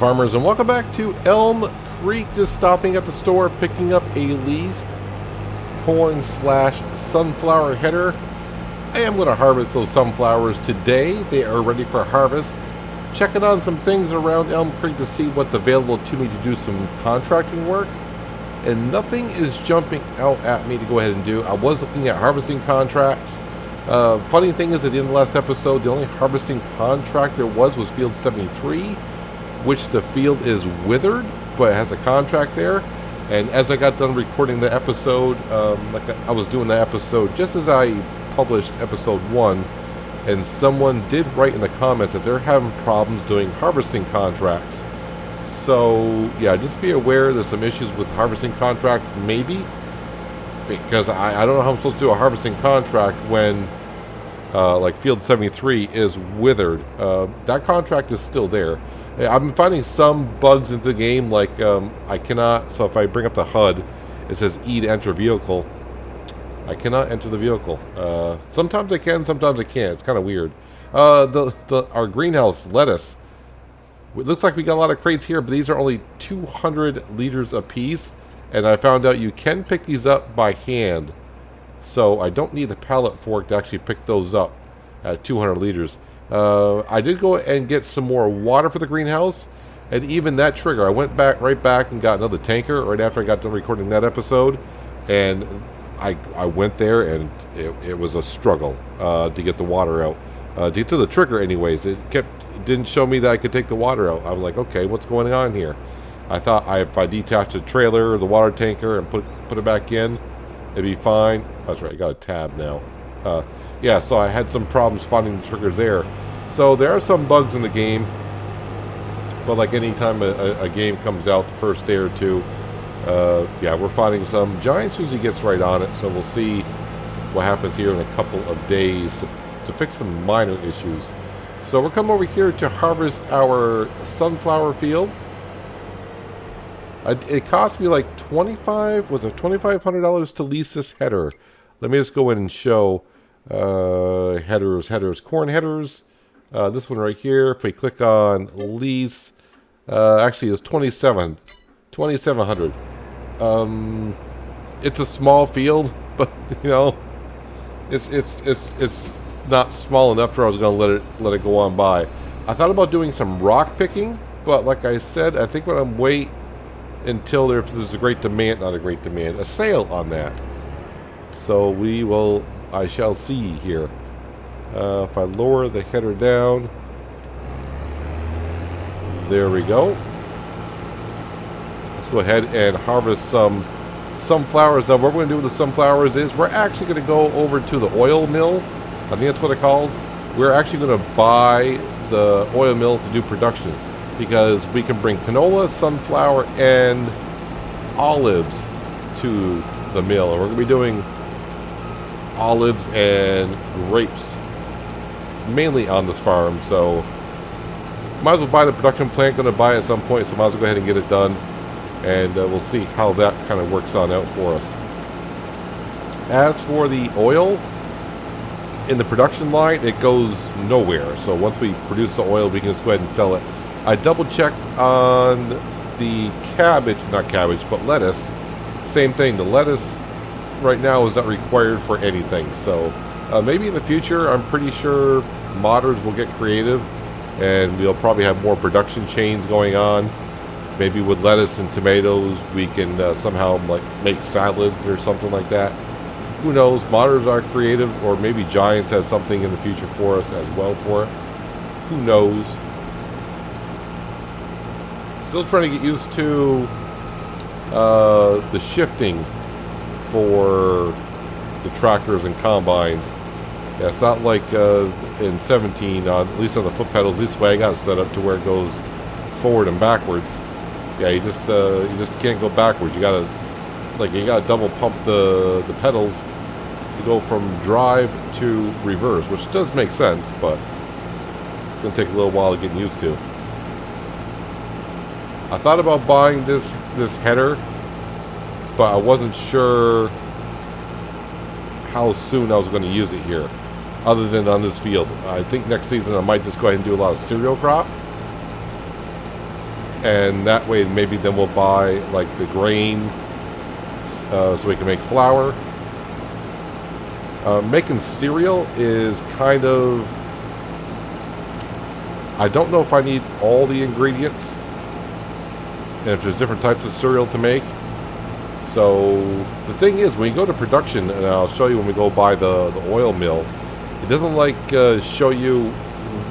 farmers, and welcome back to Elm Creek. Just stopping at the store, picking up a leased corn / sunflower header. I am going to harvest those sunflowers today. They are ready for harvest. Checking on some things around Elm Creek to see what's available to me to do some contracting work. And nothing is jumping out at me to go ahead and do. I was looking at harvesting contracts. Funny thing is, at the end of the last episode, the only harvesting contract there was field 73, which the field is withered, but it has a contract there. And as I got done recording the episode, like I was doing the episode just as I published episode 1, and someone did write in the comments that they're having problems doing harvesting contracts. So yeah, just be aware there's some issues with harvesting contracts, maybe, because I don't know how I'm supposed to do a harvesting contract when like field 73 is withered. That contract is still there. I've been finding some bugs into the game, like I cannot, so if I bring up the HUD, it says E to enter vehicle. I cannot enter the vehicle. Sometimes I can, sometimes I can't. It's kind of weird. Our greenhouse lettuce, it looks like we got a lot of crates here, but these are only 200 liters a piece, and I found out you can pick these up by hand, so I don't need the pallet fork to actually pick those up at 200 liters. I did go and get some more water for the greenhouse, and even that trigger, I went right back and got another tanker right after I got done recording that episode, and I went there, and it was a struggle to get the water out. To get to the trigger anyways, it didn't show me that I could take the water out. I'm like, okay, what's going on here? I thought if I detached the trailer or the water tanker and put it back in, it'd be fine. That's right, I got a tab now. Yeah, so I had some problems finding the triggers there. So there are some bugs in the game, but like any time a game comes out the first day or two, yeah, we're finding some. Giants usually gets right on it, so we'll see what happens here in a couple of days to fix some minor issues. So we're coming over here to harvest our sunflower field. It cost me like $2,500 to lease this header. Let me just go in and show headers, corn headers. This one right here, if we click on lease, actually it's $2,700. It's a small field, but you know, it's not small enough where I was going to let it go on by. I thought about doing some rock picking, but like I said, I think when I'm wait until there's a a sale on that. So I shall see here. If I lower the header down, there we go. Let's go ahead and harvest some sunflowers. What we're going to do with the sunflowers is we're actually going to go over to the oil mill. I think that's what it calls. We're actually going to buy the oil mill to do production, because we can bring canola, sunflower, and olives to the mill. And we're going to be doing olives and grapes mainly on this farm, so might as well buy the production plant. Going to buy it at some point, so might as well go ahead and get it done, and we'll see how that kind of works on out for us. As for the oil in the production line, it goes nowhere, so once we produce the oil, we can just go ahead and sell it. I double checked on the but lettuce. Same thing, the lettuce right now is not required for anything, so maybe in the future, I'm pretty sure modders will get creative, and we'll probably have more production chains going on. Maybe with lettuce and tomatoes, we can somehow like make salads or something like that. Who knows? Modders are creative, or maybe Giants has something in the future for us as well for it. Who knows? Still trying to get used to the shifting for the tractors and combines. Yeah, it's not like in 17, at least on the foot pedals. This way I got it set up to where it goes forward and backwards. Yeah, you just can't go backwards. You gotta double pump the pedals to go from drive to reverse, which does make sense, but it's gonna take a little while to get used to. I thought about buying this header, but I wasn't sure how soon I was going to use it here, other than on this field. I think next season I might just go ahead and do a lot of cereal crop. and that way maybe then we'll buy like the grain so we can make flour. Making cereal is kind of, I don't know if I need all the ingredients and if there's different types of cereal to make. So the thing is, when you go to production, and I'll show you when we go buy the oil mill, it doesn't like show you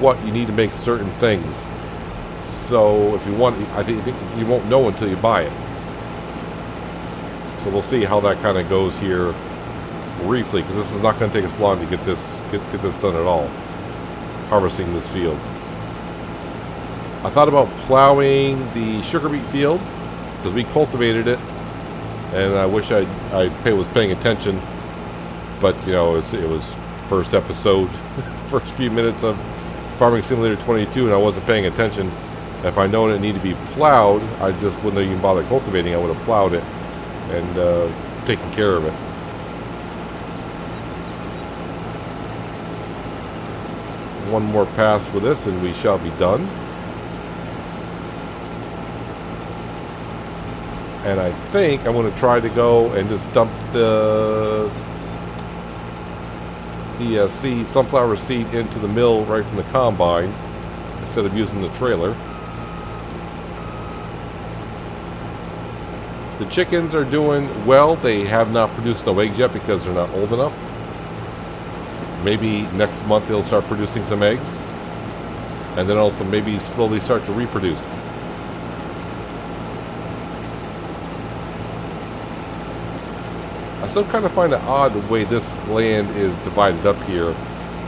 what you need to make certain things. So if you want, I think you won't know until you buy it. So we'll see how that kind of goes here briefly, because this is not going to take us long to get this done at all. Harvesting this field. I thought about plowing the sugar beet field because we cultivated it, and I wish I was paying attention, but you know it was first episode, first few minutes of Farming Simulator 22, and I wasn't paying attention. If I known it needed to be plowed, I just wouldn't even bother cultivating. I would have plowed it and taken care of it. One more pass with this and we shall be done. And I think I'm going to try to go and just dump the sunflower seed into the mill right from the combine instead of using the trailer. The chickens are doing well. They have not produced no eggs yet because they're not old enough. Maybe next month they'll start producing some eggs. And then also maybe slowly start to reproduce. I still kind of find it odd the way this land is divided up here.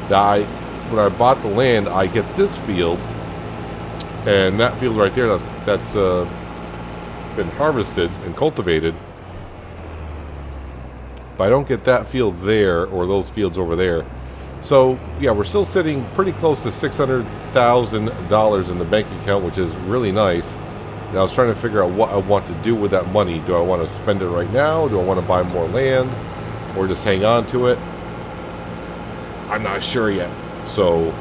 That when I bought the land, I get this field. And that field right there, that's been harvested and cultivated. But I don't get that field there or those fields over there. So yeah, we're still sitting pretty close to $600,000 in the bank account, which is really nice. And I was trying to figure out what I want to do with that money. Do I want to spend it right now? Do I want to buy more land? Or just hang on to it? I'm not sure yet. So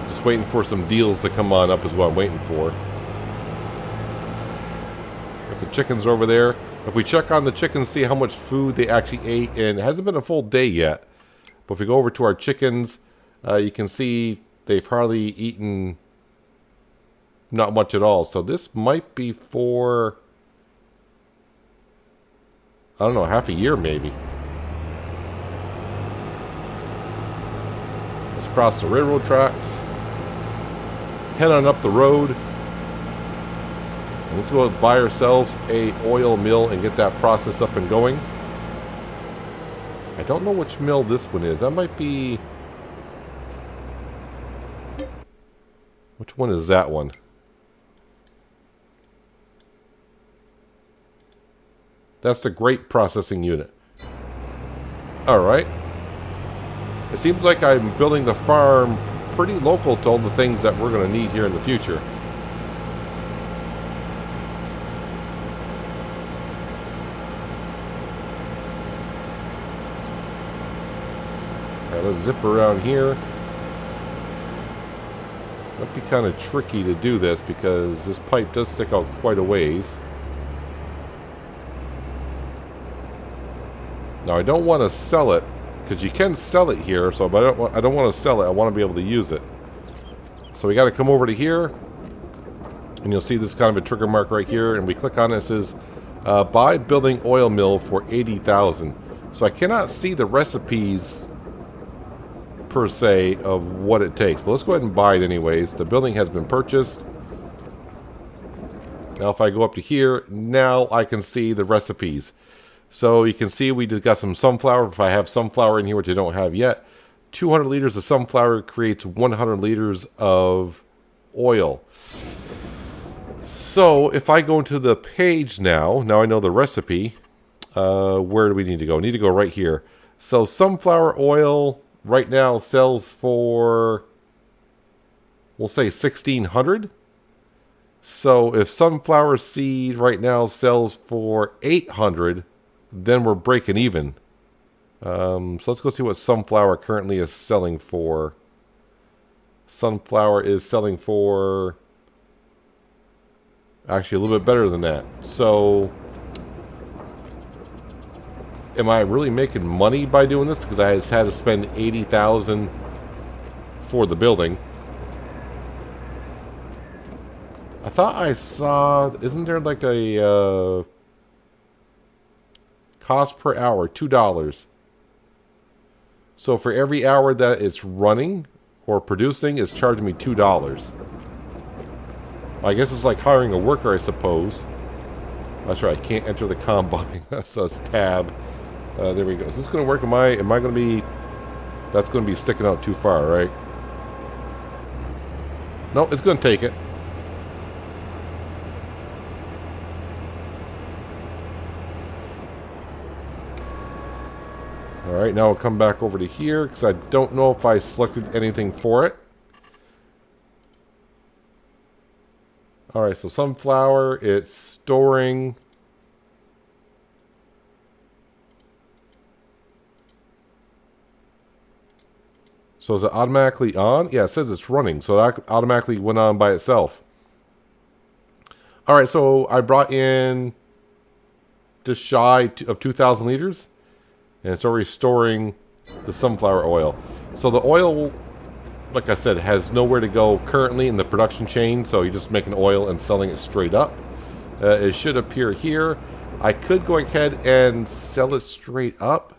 just waiting for some deals to come on up is what I'm waiting for. If the chickens are over there, if we check on the chickens, see how much food they actually ate, and it hasn't been a full day yet. But if we go over to our chickens, you can see they've hardly eaten not much at all. So this might be for, I don't know, half a year maybe. Let's cross the railroad tracks. Head on up the road. And let's go buy ourselves a oil mill and get that process up and going. I don't know which mill this one is. That might be... Which one is that one? That's the grape processing unit. Alright. It seems like I'm building the farm pretty local to all the things that we're going to need here in the future. Alright, let's zip around here. Might be kind of tricky to do this because this pipe does stick out quite a ways. Now I don't want to sell it because you can sell it here, so but I don't want to sell it. I want to be able to use it. So we got to come over to here, and you'll see this kind of a trigger mark right here, and we click on it. It says buy building oil mill for $80,000. So I cannot see the recipes per se of what it takes, but let's go ahead and buy it anyways. The building has been purchased. Now if I go up to here, now I can see the recipes. So you can see we just got some sunflower. If I have sunflower in here, which I don't have yet, 200 liters of sunflower creates 100 liters of oil. So if I go into the page now I know the recipe. Where do we need to go? We need to go right here. So sunflower oil right now sells for, we'll say $1,600. So if sunflower seed right now sells for $800, then we're breaking even. So let's go see what sunflower currently is selling for. Sunflower is selling for Actually, a little bit better than that. So, am I really making money by doing this? Because I just had to spend $80,000 for the building. I thought I saw... Isn't there like a... cost per hour, $2. So for every hour that it's running or producing, it's charging me $2. I guess it's like hiring a worker, I suppose. That's right, I can't enter the combine. So it's tab. There we go. Is this going to work? Am I going to be... That's going to be sticking out too far, right? No, it's going to take it. Alright, now we'll come back over to here, because I don't know if I selected anything for it. Alright, so sunflower, it's storing... So is it automatically on? Yeah, it says it's running, so that automatically went on by itself. Alright, so I brought in just shy of 2,000 liters. And it's already storing the sunflower oil. So the oil, like I said, has nowhere to go currently in the production chain. So you're just making oil and selling it straight up. It should appear here. I could go ahead and sell it straight up.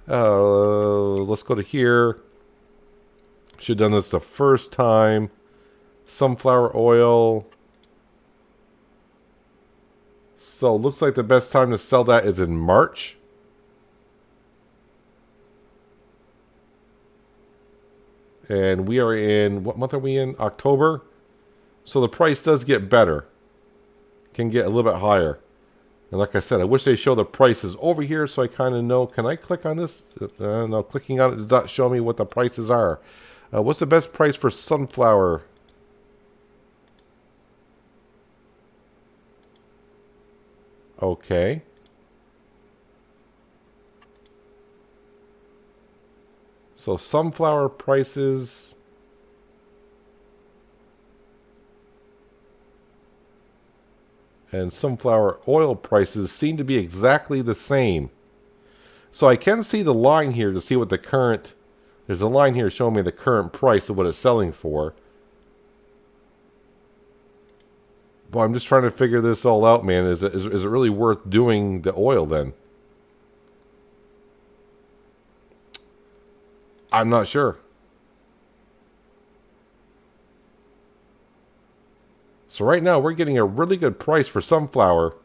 Let's go to here. Should have done this the first time. Sunflower oil. So looks like the best time to sell that is in March. And we are in, what month are we in? October. So the price does get better. Can get a little bit higher. And like I said, I wish they show the prices over here so I kind of know. Can I click on this? No, clicking on it does not show me what the prices are. What's the best price for sunflower? Okay. So sunflower prices. And sunflower oil prices seem to be exactly the same. So I can see the line here to see what the current... There's a line here showing me the current price of what it's selling for. But I'm just trying to figure this all out, man. Is it really worth doing the oil then? I'm not sure. So right now we're getting a really good price for sunflower.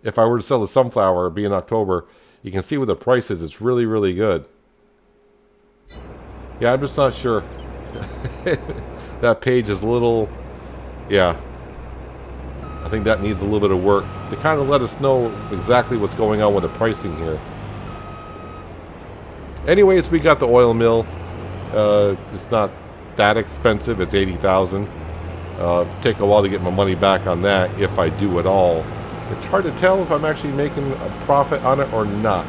If I were to sell the sunflower, it'd be in October. You can see what the price is. It's really, really good. Yeah, I'm just not sure. That page is a little... Yeah. I think that needs a little bit of work to kind of let us know exactly what's going on with the pricing here. Anyways, we got the oil mill. It's not that expensive. It's $80,000. Take a while to get my money back on that, if I do at all. It's hard to tell if I'm actually making a profit on it or not.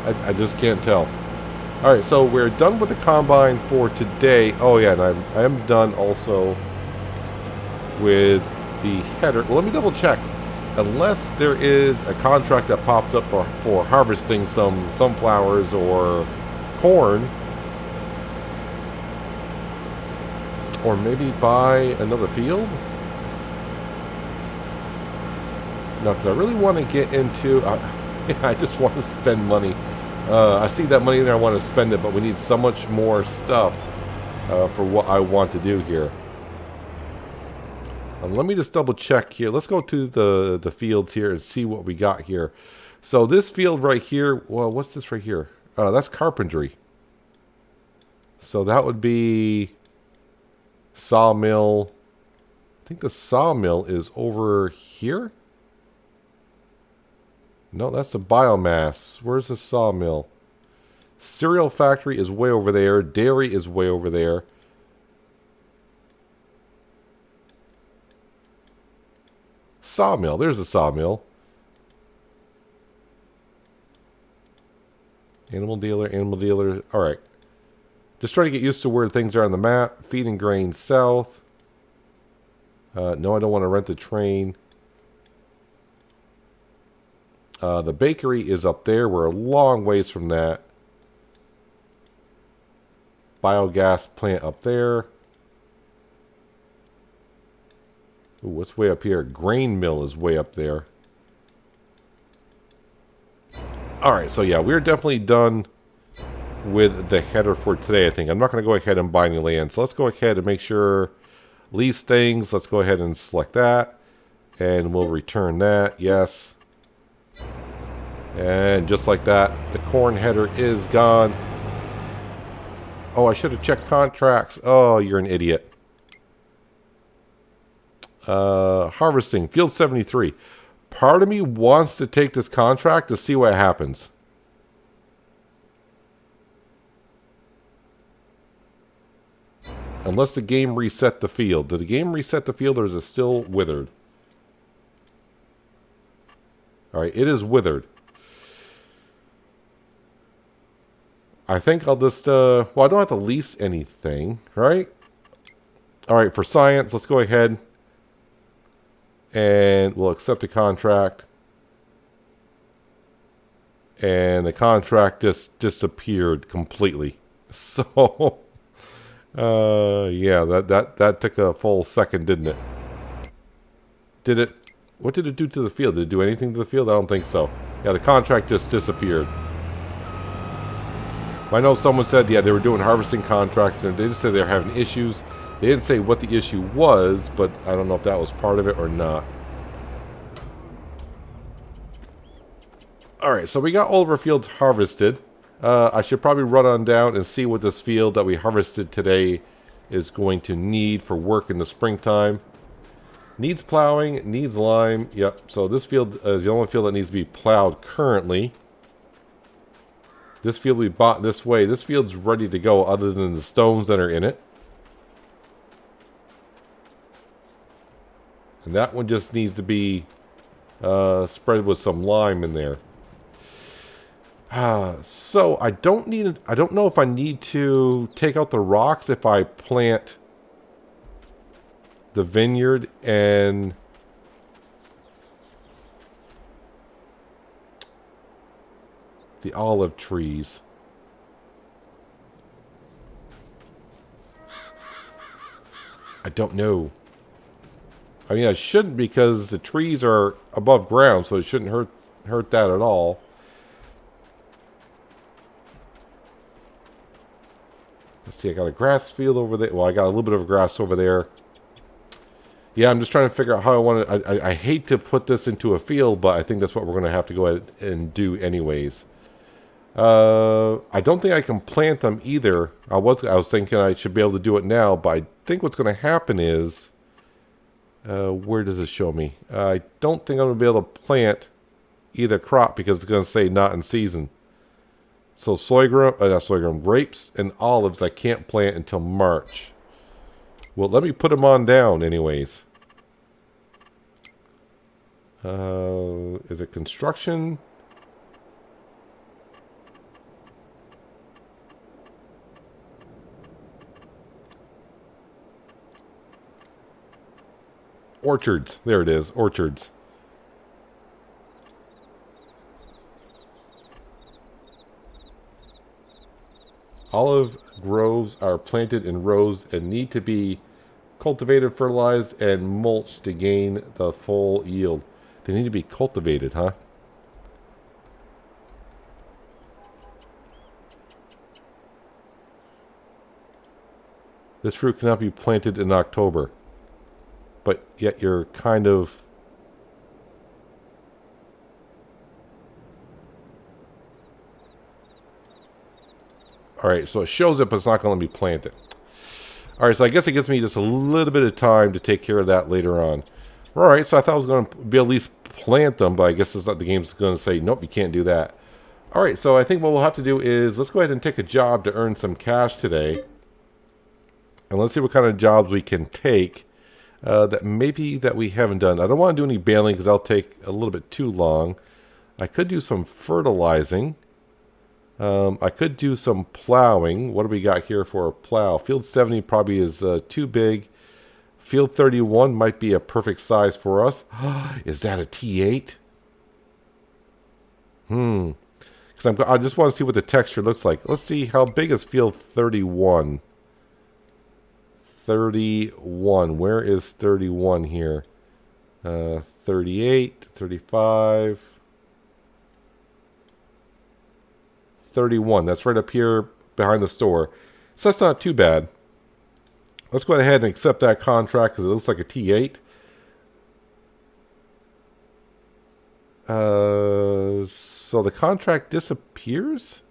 I just can't tell. Alright, so we're done with the combine for today. Oh yeah, and I am done also with the header. Well, let me double check. Unless there is a contract that popped up for harvesting some sunflowers or corn, or maybe buy another field. No, because I really want to get into... I just want to spend money. I see that money there, I want to spend it, but we need so much more stuff for what I want to do here. Let me just double check here. Let's go to the fields here and see what we got here. So this field right here, well, what's this right here? That's carpentry. So that would be sawmill. I think the sawmill is over here. No, that's the biomass. Where's the sawmill? Cereal factory is way over there. Dairy is way over there. Sawmill. There's the sawmill. Animal dealer, animal dealer. Alright. Just trying to get used to where things are on the map. Feed and grain south. No, I don't want to rent the train. The bakery is up there. We're a long ways from that. Biogas plant up there. Ooh, what's way up here? Grain mill is way up there. Alright, so yeah, we're definitely done with the header for today, I think. I'm not going to go ahead and buy any land. So let's go ahead and make sure lease things. Let's go ahead and select that. And we'll return that. Yes. And just like that, the corn header is gone. Oh, I should have checked contracts. Oh, you're an idiot. Harvesting, field 73. Part of me wants to take this contract to see what happens. Unless the game reset the field. Did the game reset the field or is it still withered? Alright, it is withered. I think I'll just, well, I don't have to lease anything, right? Alright, for science, let's go ahead and we'll accept the contract. And the contract just disappeared completely. So, yeah, that took a full second, didn't it? Did it? What did it do to the field? Did it do anything to the field? I don't think so. Yeah, the contract just disappeared. I know someone said, yeah, they were doing harvesting contracts, and they just said they were having issues. They didn't say what the issue was, but I don't know if that was part of it or not. Alright, so we got all of our fields harvested. I should probably run on down and see what this field that we harvested today is going to need for work in the springtime. Needs plowing, needs lime. Yep, so this field is the only field that needs to be plowed currently. This field we bought this way. This field's ready to go other than the stones that are in it. And that one just needs to be spread with some lime in there. So I don't know if I need to take out the rocks if I plant the vineyard and the olive trees. I don't know. I mean, I shouldn't because the trees are above ground, so it shouldn't hurt that at all. Let's see, I got a grass field over there. Well, I got a little bit of grass over there. Yeah, I'm just trying to figure out how I want to... I hate to put this into a field, but I think that's what we're going to have to go ahead and do anyways. I don't think I can plant them either. I was thinking I should be able to do it now, but I think what's going to happen is... where does it show me? I don't think I'm going to be able to plant either crop because it's going to say not in season. So not sorghum, grapes and olives I can't plant until March. Well, let me put them on down anyways. Is it construction? Orchards. There it is. Orchards. Olive groves are planted in rows and need to be cultivated, fertilized, and mulched to gain the full yield. They need to be cultivated, huh? This fruit cannot be planted in October. But yet you're kind of... Alright, so it shows it, but it's not going to let me plant it. Alright, so I guess it gives me just a little bit of time to take care of that later on. Alright, so I thought I was going to be at least plant them, but I guess it's not, the game's going to say, nope, you can't do that. Alright, so I think what we'll have to do is, let's go ahead and take a job to earn some cash today. And let's see what kind of jobs we can take that maybe that we haven't done. I don't want to do any baling because that'll take a little bit too long. I could do some fertilizing. I could do some plowing. What do we got here for a plow? Field 70 probably is too big Field 31 might be a perfect size for us. Is that a T8? Because I just want to see what the texture looks like. Let's see, how big is field 31? 31. Where is 31 here? 38, 35, 31. That's right up here behind the store. So that's not too bad. Let's go ahead and accept that contract because it looks like a T8. So the contract disappears?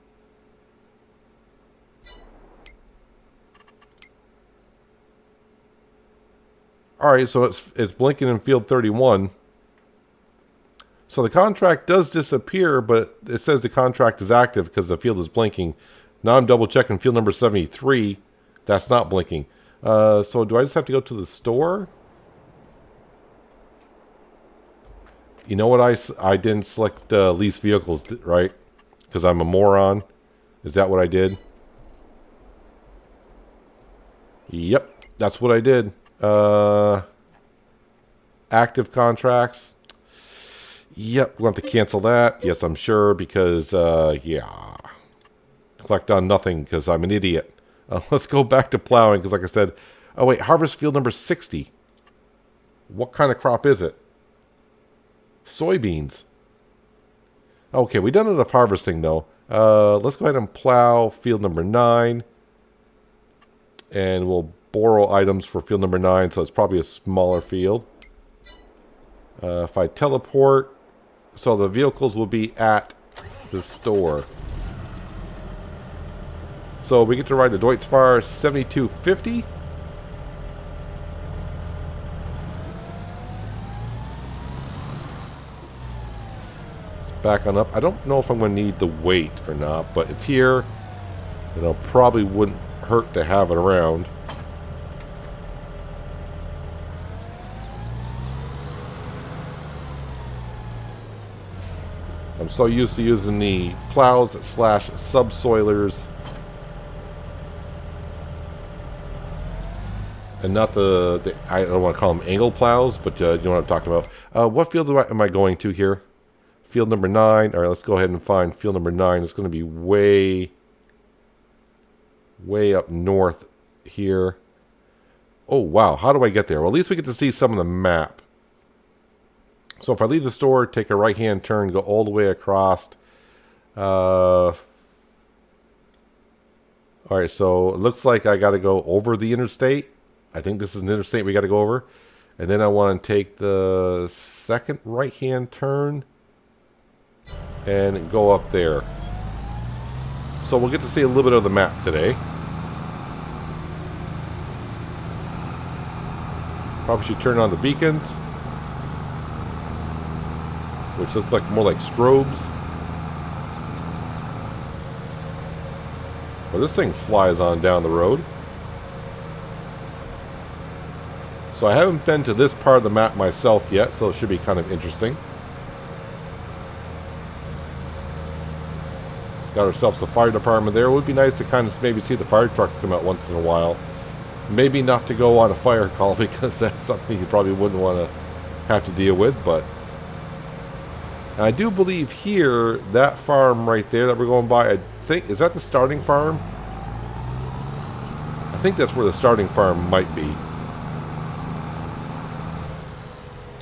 Alright, so it's blinking in field 31. So the contract does disappear, but it says the contract is active because the field is blinking. Now I'm double checking field number 73. That's not blinking. So do I just have to go to the store? You know what? I didn't select lease vehicles, right? Because I'm a moron. Is that what I did? Yep, that's what I did. Active contracts. Yep, we're going to have to cancel that. Yes, I'm sure, because, yeah. Collect on nothing, because I'm an idiot. Let's go back to plowing, because like I said... Oh, wait, harvest field number 60. What kind of crop is it? Soybeans. Okay, we done enough harvesting, though. Let's go ahead and plow field number 9. And we'll borrow items for field number 9, so it's probably a smaller field. If I teleport... So the vehicles will be at the store. So we get to ride the Deutz-Fahr 7250. It's back on up. I don't know if I'm going to need the weight or not, but it's here. And it probably wouldn't hurt to have it around. I'm so used to using the plows slash subsoilers and not the I don't want to call them angle plows, but you know what I'm talking about. What field am I going to here? Field number 9. All right, let's go ahead and find field number 9. It's going to be way up north here. Oh, wow. How do I get there? Well, at least we get to see some of the map. So if I leave the store, take a right-hand turn, go all the way across. All right, so it looks like I got to go over the interstate. I think this is an interstate we got to go over. And then I want to take the second right-hand turn and go up there. So we'll get to see a little bit of the map today. Probably should turn on the beacons, which looks like more like strobes. Well, this thing flies on down the road. So I haven't been to this part of the map myself yet, so it should be kind of interesting. Got ourselves a fire department there. It would be nice to kind of maybe see the fire trucks come out once in a while. Maybe not to go on a fire call, because that's something you probably wouldn't want to have to deal with, but... I do believe here, that farm right there that we're going by, I think, is that the starting farm? I think that's where the starting farm might be.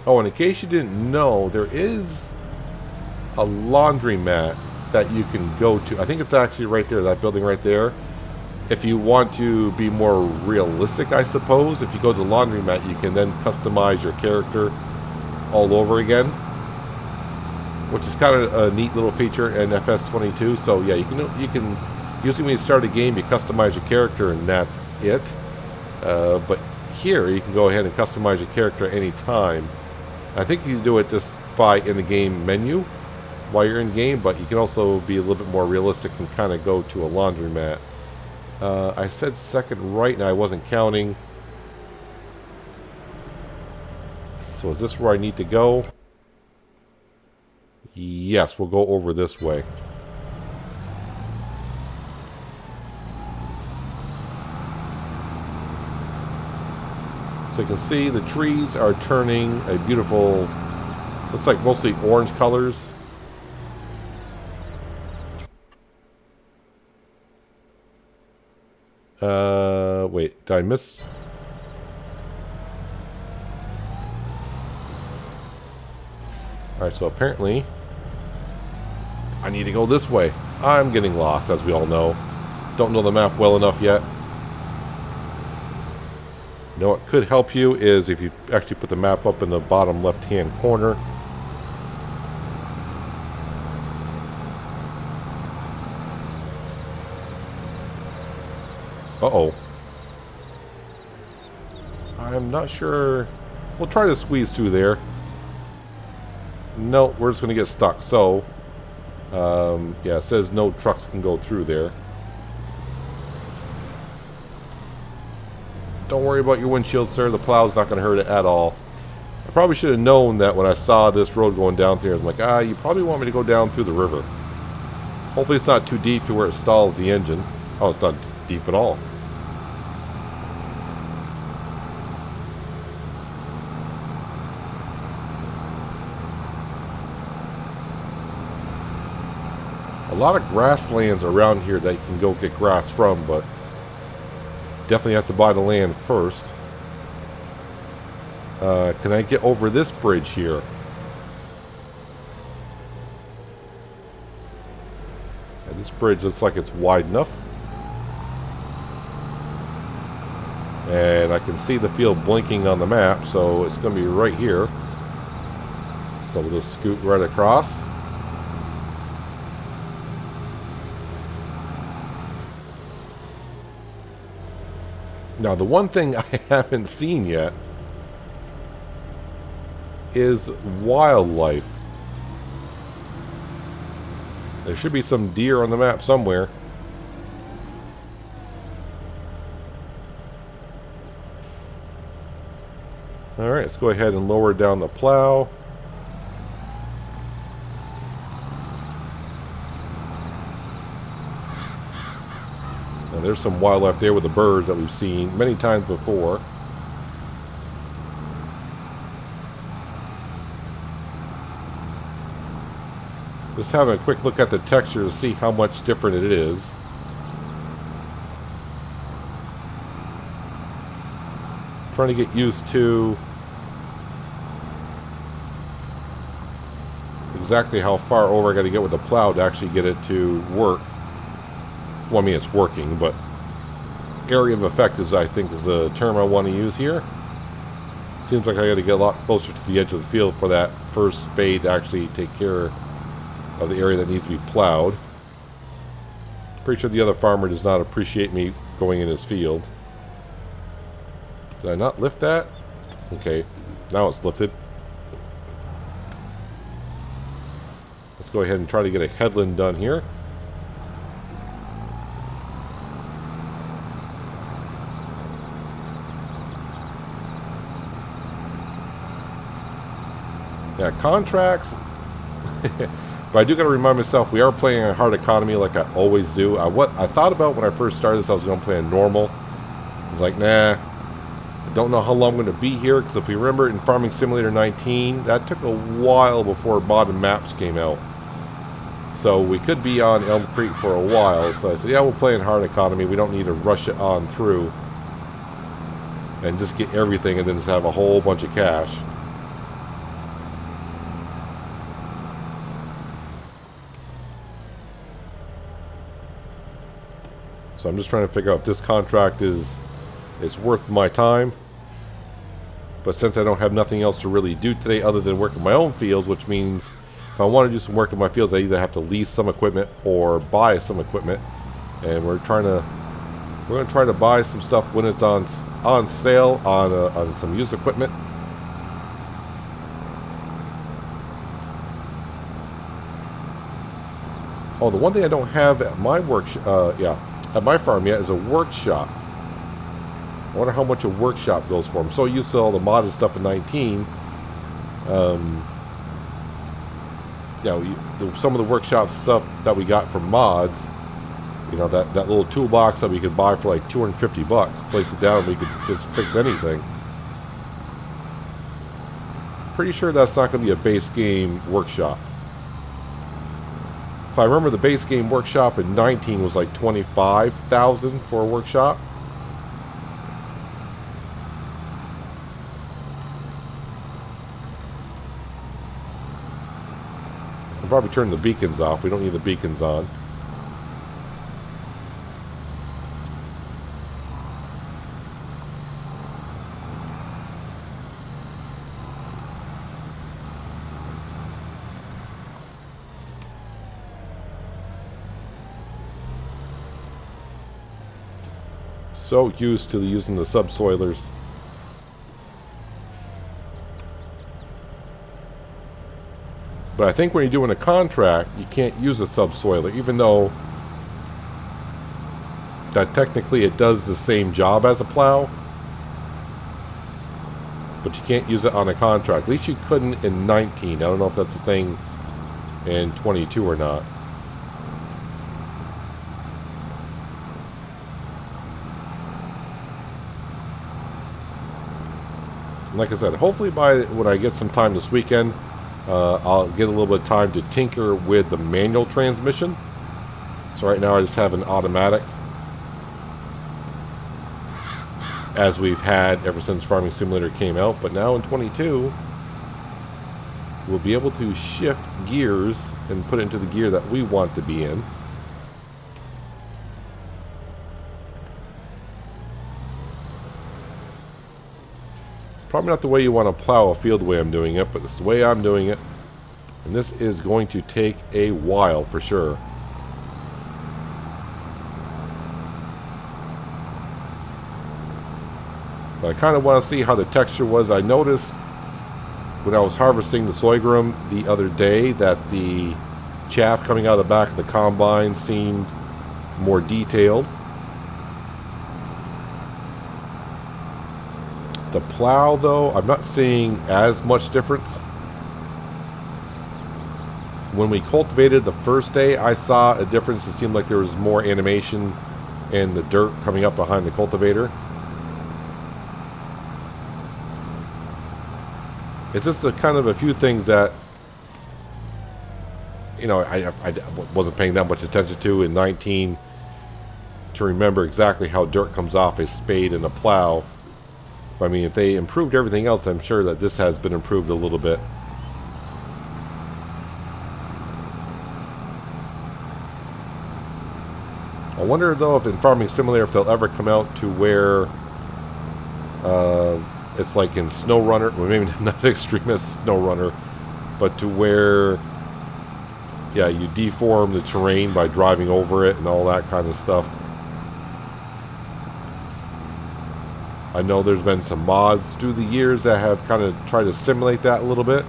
Oh, and in case you didn't know, there is a laundromat that you can go to. I think it's actually right there, that building right there. If you want to be more realistic, I suppose, if you go to the laundromat, you can then customize your character all over again, which is kind of a neat little feature in FS22. So yeah, you can usually when you start a game, you customize your character and that's it. But here you can go ahead and customize your character any time. I think you can do it just by in the game menu while you're in game, but you can also be a little bit more realistic and kind of go to a laundromat. I said second right and I wasn't counting. So is this where I need to go? Yes, we'll go over this way. So you can see the trees are turning a beautiful, looks like mostly orange colors. Wait, did I miss? Alright, so apparently I need to go this way. I'm getting lost, as we all know. Don't know the map well enough yet. You know what could help you is if you actually put the map up in the bottom left-hand corner. Uh-oh. I'm not sure. We'll try to squeeze through there. No, we're just going to get stuck. So, yeah, it says no trucks can go through there. Don't worry about your windshield, sir. The plow's not going to hurt it at all. I probably should have known that when I saw this road going down through. I was like, you probably want me to go down through the river. Hopefully it's not too deep to where it stalls the engine. Oh, it's not deep at all. A lot of grasslands around here that you can go get grass from, but definitely have to buy the land first. Can I get over this bridge here? And this bridge looks like it's wide enough. And I can see the field blinking on the map, so it's going to be right here. So we'll just scoot right across. Now, the one thing I haven't seen yet is wildlife. There should be some deer on the map somewhere. Alright, let's go ahead and lower down the plow. Now, there's some wildlife there with the birds that we've seen many times before. Just having a quick look at the texture to see how much different it is. Trying to get used to exactly how far over I got to get with the plow to actually get it to work. Well, I mean, it's working, but area of effect is, I think, is the term I want to use here. Seems like I got to get a lot closer to the edge of the field for that first spade to actually take care of the area that needs to be plowed. Pretty sure the other farmer does not appreciate me going in his field. Did I not lift that? Okay, now it's lifted. Let's go ahead and try to get a headland done here. Yeah, contracts. But I do got to remind myself, we are playing a hard economy like I always do. What I thought about when I first started this, I was going to play a normal. I was like, nah, I don't know how long I'm going to be here, because if you remember in Farming Simulator 19, that took a while before modern maps came out. So we could be on Elmcreek for a while. So I said, yeah, we'll play in hard economy. We don't need to rush it on through and just get everything and then just have a whole bunch of cash. So I'm just trying to figure out if this contract is worth my time. But since I don't have nothing else to really do today other than work in my own fields, which means if I want to do some work in my fields, I either have to lease some equipment or buy some equipment. And we're going to try to buy some stuff when it's on sale on some used equipment. Oh, the one thing I don't have at my at my farm yet is a workshop. I wonder how much a workshop goes for. I'm so used to all the modded stuff in 19. Some of the workshop stuff that we got from mods, that little toolbox that we could buy for like $250, place it down, we could just fix anything. pretty sure that's not going to be a base game workshop. If I remember, the base game workshop in 19 was like 25,000 for a workshop. I'll probably turn the beacons off. We don't need the beacons on. So used to using the subsoilers. But I think when you're doing a contract, you can't use a subsoiler, even though that technically it does the same job as a plow. But you can't use it on a contract. At least you couldn't in 19. I don't know if that's a thing in 22 or not. Like I said, hopefully by when I get some time this weekend, I'll get a little bit of time to tinker with the manual transmission. So right now I just have an automatic, as we've had ever since Farming Simulator came out. But now in 22, we'll be able to shift gears and put it into the gear that we want to be in. Probably not the way you want to plow a field the way I'm doing it, but it's the way I'm doing it. And this is going to take a while for sure. But I kind of want to see how the texture was. I noticed when I was harvesting the sorghum the other day that the chaff coming out of the back of the combine seemed more detailed. The plow, though, I'm not seeing as much difference. When we cultivated the first day, I saw a difference. It seemed like there was more animation in the dirt coming up behind the cultivator. It's just a kind of a few things that, you know, I wasn't paying that much attention to in 19 to remember exactly how dirt comes off a spade and a plow. I mean, if they improved everything else, I'm sure that this has been improved a little bit. I wonder, though, if in Farming Simulator, if they'll ever come out to where it's like in SnowRunner, well, maybe not extreme as SnowRunner, but to where, yeah, you deform the terrain by driving over it and all that kind of stuff. I know there's been some mods through the years that have kind of tried to simulate that a little bit.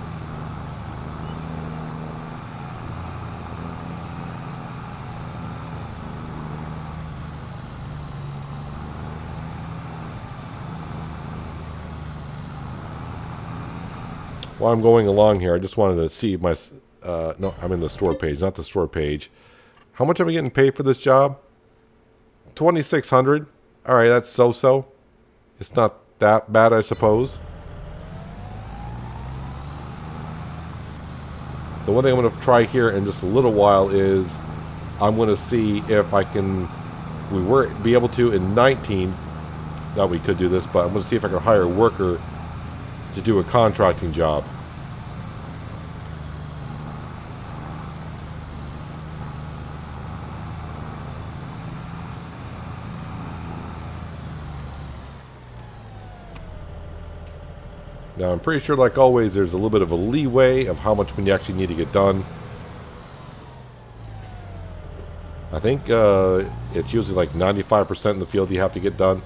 While I'm going along here, I just wanted to see my... no, I'm in the store page, not the store page. How much am I getting paid for this job? $2,600. All right, that's so-so. It's not that bad, I suppose. The one thing I'm going to try here in just a little while is I'm going to see if I can... We were be able to in 19. Now we could do this, but I'm going to see if I can hire a worker to do a contracting job. Now I'm pretty sure, like always, there's a little bit of a leeway of how much when you actually need to get done. I think it's usually like 95% in the field you have to get done.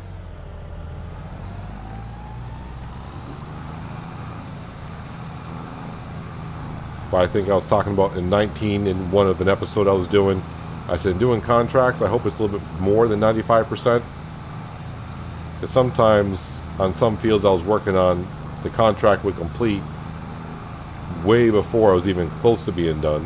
But I think I was talking about in 19 in one of an episode I was doing. I said doing contracts, I hope it's a little bit more than 95%. Because sometimes on some fields I was working on, the contract would complete way before I was even close to being done.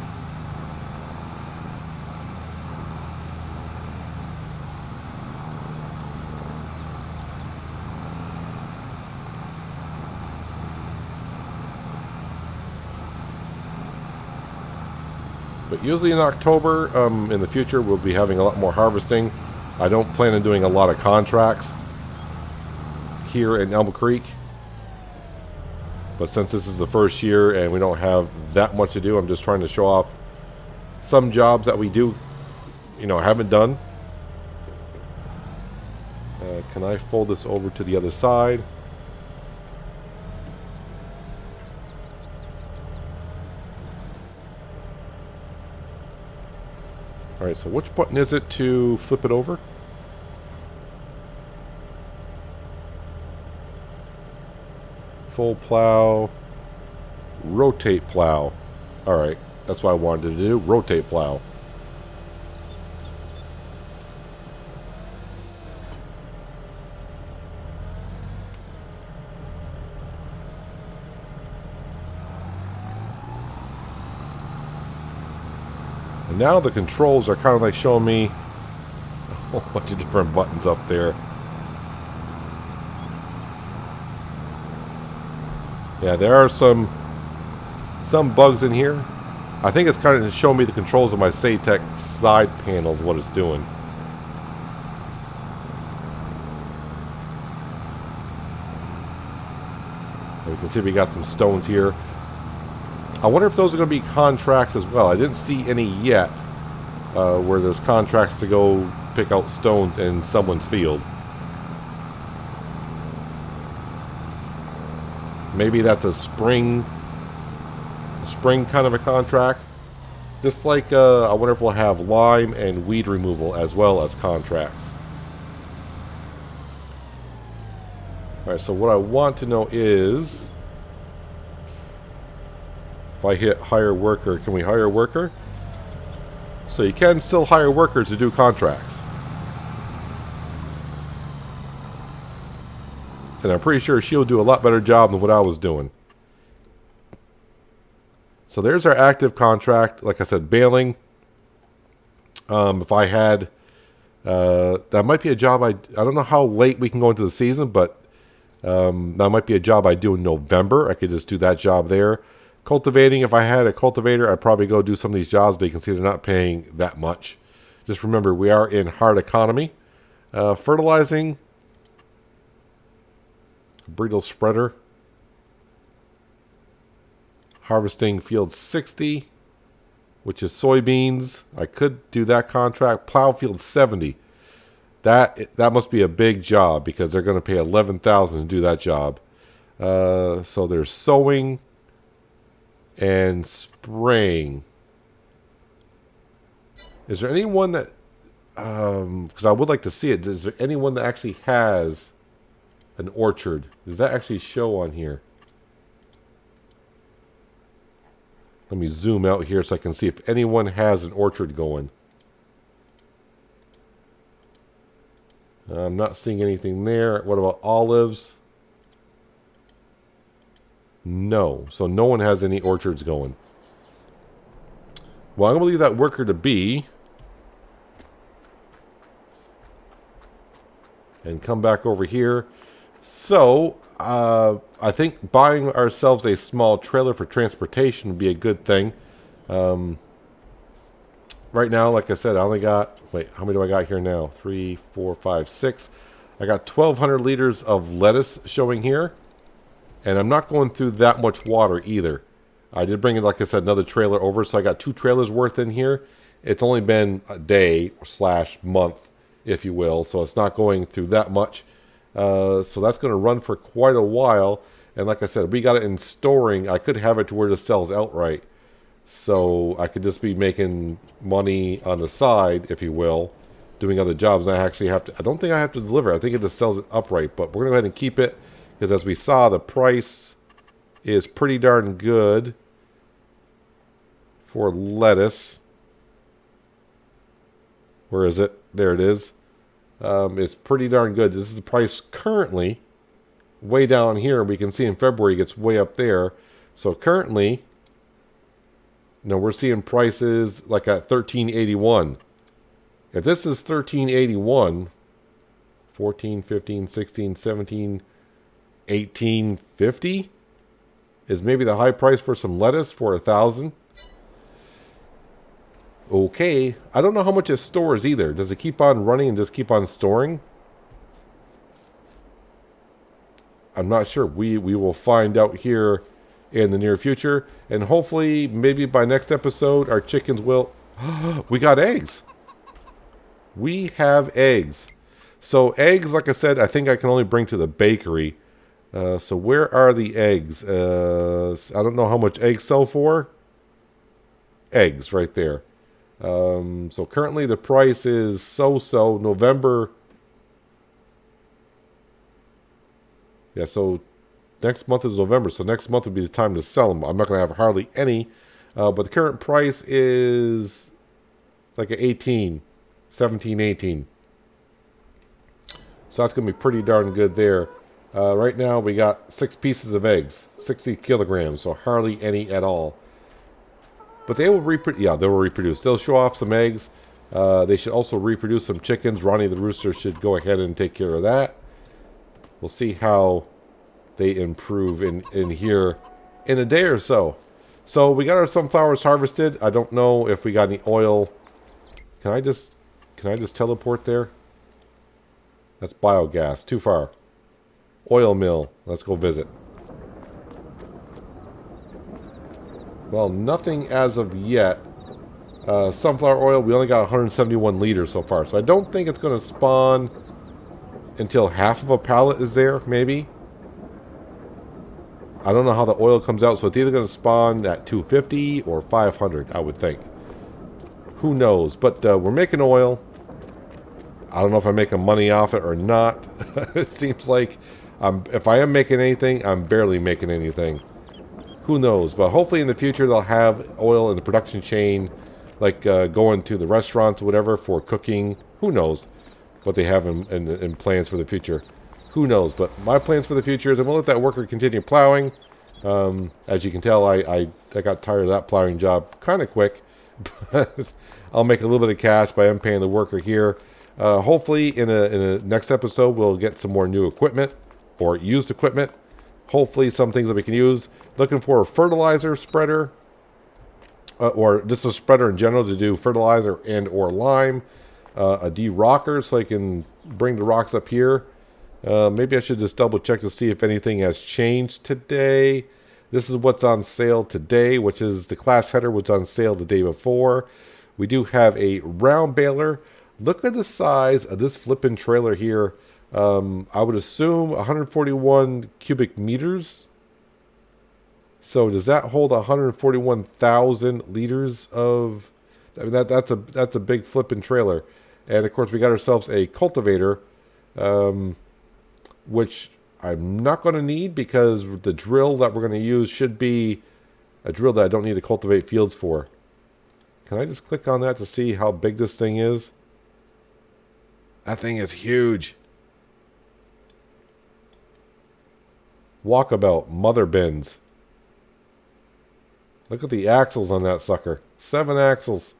But usually in October, in the future, we'll be having a lot more harvesting. I don't plan on doing a lot of contracts here in Elmcreek. But since this is the first year and we don't have that much to do, I'm just trying to show off some jobs that we do, haven't done. Can I fold this over to the other side? Alright, so which button is it to flip it over? Full plow. Rotate plow. Alright, that's what I wanted to do. Rotate plow. And now the controls are kind of like showing me a whole bunch of different buttons up there. Yeah, there are some bugs in here. I think it's kind of showing me the controls of my Saytech side panels, what it's doing. You can see we got some stones here. I wonder if those are going to be contracts as well. I didn't see any yet where there's contracts to go pick out stones in someone's field. Maybe that's a spring kind of a contract. Just like, I wonder if we'll have lime and weed removal as well as contracts. Alright, so what I want to know is, if I hit hire worker, can we hire a worker? So you can still hire workers to do contracts. And I'm pretty sure she'll do a lot better job than what I was doing. So there's our active contract. Like I said, baling. If I had, that might be a job I don't know how late we can go into the season, but that might be a job I do in November. I could just do that job there. Cultivating, if I had a cultivator, I'd probably go do some of these jobs, but you can see they're not paying that much. Just remember, we are in hard economy. Fertilizing. Bridle spreader. Harvesting field 60, which is soybeans. I could do that contract. Plow field 70. That must be a big job because they're going to pay $11,000 to do that job. So there's sowing and spraying. Is there anyone that, because I would like to see it, is there anyone that actually has an orchard? Does that actually show on here? Let me zoom out here so I can see if anyone has an orchard going. I'm not seeing anything there. What about olives? No. So no one has any orchards going. Well, I'm going to leave that worker to be. And come back over here. So, I think buying ourselves a small trailer for transportation would be a good thing. Right now, like I said, I only got, wait, how many do I got here now? 3, 4, 5, 6. I got 1,200 liters of lettuce showing here. And I'm not going through that much water either. I did bring in, like I said, another trailer over, so I got 2 trailers worth in here. It's only been a day / month, if you will, so it's not going through that much. So that's going to run for quite a while. And like I said, we got it in storing. I could have it to where it sells outright. So I could just be making money on the side, if you will, doing other jobs. And I actually have to, I don't think I have to deliver. I think it just sells it upright. But we're going to go ahead and keep it. Because as we saw, the price is pretty darn good for lettuce. Where is it? There it is. It's pretty darn good. This is the price currently. Way down here, we can see in February it gets way up there. So currently, we're seeing prices like at $13.81. If this is $13.81, 14, 15, 16, 17, 18.50 is maybe the high price for some lettuce for $1,000. Okay, I don't know how much it stores either. Does it keep on running and just keep on storing? I'm not sure. We will find out here in the near future. And hopefully, maybe by next episode, our chickens will... We got eggs. We have eggs. So eggs, like I said, I think I can only bring to the bakery. So where are the eggs? I don't know how much eggs sell for. Eggs right there. So currently the price is so-so. November. Yeah, so next month is November. So next month would be the time to sell them. I'm not going to have hardly any. But the current price is like a 18, 17, 18. So that's going to be pretty darn good there. Right now we got 6 pieces of eggs, 60 kilograms, so hardly any at all. But they will reproduce. Yeah, they will reproduce. They'll show off some eggs. They should also reproduce some chickens. Ronnie the rooster should go ahead and take care of that. We'll see how they improve in here in a day or so. So we got our sunflowers harvested. I don't know if we got any oil. Can I just teleport there? That's biogas. Too far. Oil mill. Let's go visit. Well, nothing as of yet. Sunflower oil, we only got 171 liters so far. So I don't think it's going to spawn until half of a pallet is there, maybe. I don't know how the oil comes out. So it's either going to spawn at 250 or 500, I would think. Who knows? But we're making oil. I don't know if I'm making money off it or not. It seems like if I am making anything, I'm barely making anything. Who knows? But hopefully in the future they'll have oil in the production chain, like going to the restaurants or whatever for cooking. Who knows what they have in plans for the future. Who knows? But my plans for the future is I'm going to let that worker continue plowing. As you can tell, I got tired of that plowing job kind of quick. But I'll make a little bit of cash by paying the worker here. Hopefully in a next episode we'll get some more new equipment or used equipment. Hopefully some things that we can use. Looking for a fertilizer spreader or just a spreader in general to do fertilizer and or lime. A de-rocker so I can bring the rocks up here. Maybe I should just double check to see if anything has changed today. This is what's on sale today, which is the class header was on sale the day before. We do have a round baler. Look at the size of this flipping trailer here. I would assume 141 cubic meters. So does that hold 141,000 liters of... I mean, that's a big flipping trailer. And of course we got ourselves a cultivator, which I'm not going to need because the drill that we're going to use should be a drill that I don't need to cultivate fields for. Can I just click on that to see how big this thing is? That thing is huge. Walkabout, mother bins. Look at the axles on that sucker. 7 axles.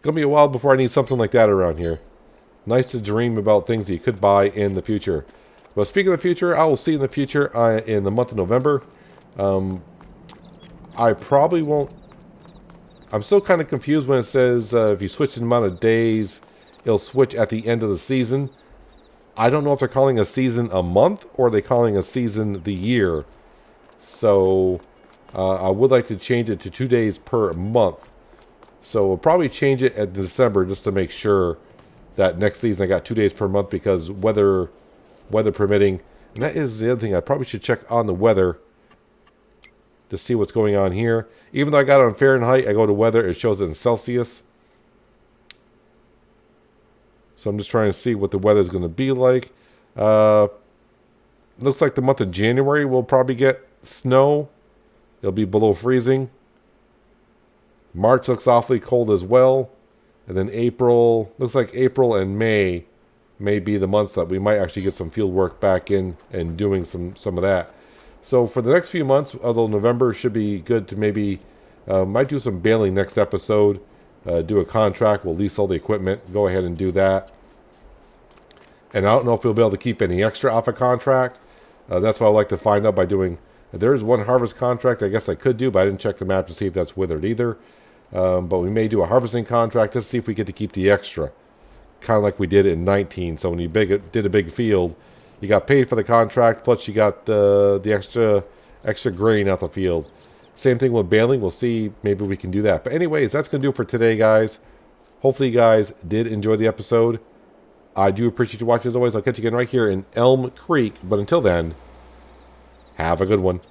Gonna be a while before I need something like that around here. Nice to dream about things that you could buy in the future. But speaking of the future, I will see you in the future in the month of November. I probably won't... I'm still kind of confused when it says if you switch the amount of days, it'll switch at the end of the season. I don't know if they're calling a season a month or are they calling a season the year. So I would like to change it to 2 days per month. So we'll probably change it at December just to make sure that next season I got 2 days per month because weather permitting. And that is the other thing. I probably should check on the weather to see what's going on here. Even though I got it on Fahrenheit, I go to weather, it shows it in Celsius. So I'm just trying to see what the weather is going to be like. Looks like the month of January we'll probably get snow. It'll be below freezing. March looks awfully cold as well. And then April, looks like April and May may be the months that we might actually get some field work back in and doing some of that. So for the next few months, although November should be good to maybe, might do some baling next episode. Do a contract, we'll lease all the equipment, go ahead and do that. And I don't know if we'll be able to keep any extra off a contract. That's what I like to find out by doing There is one harvest contract I guess I could do, but I didn't check the map to see if that's withered either. But we may do a harvesting contract. Let's see if we get to keep the extra. Kind of like we did in 19. So when you did a big field, you got paid for the contract, plus you got the extra grain out the field. Same thing with baling. We'll see. Maybe we can do that. But anyways, that's going to do it for today, guys. Hopefully you guys did enjoy the episode. I do appreciate you watching as always. I'll catch you again right here in Elm Creek. But until then, have a good one.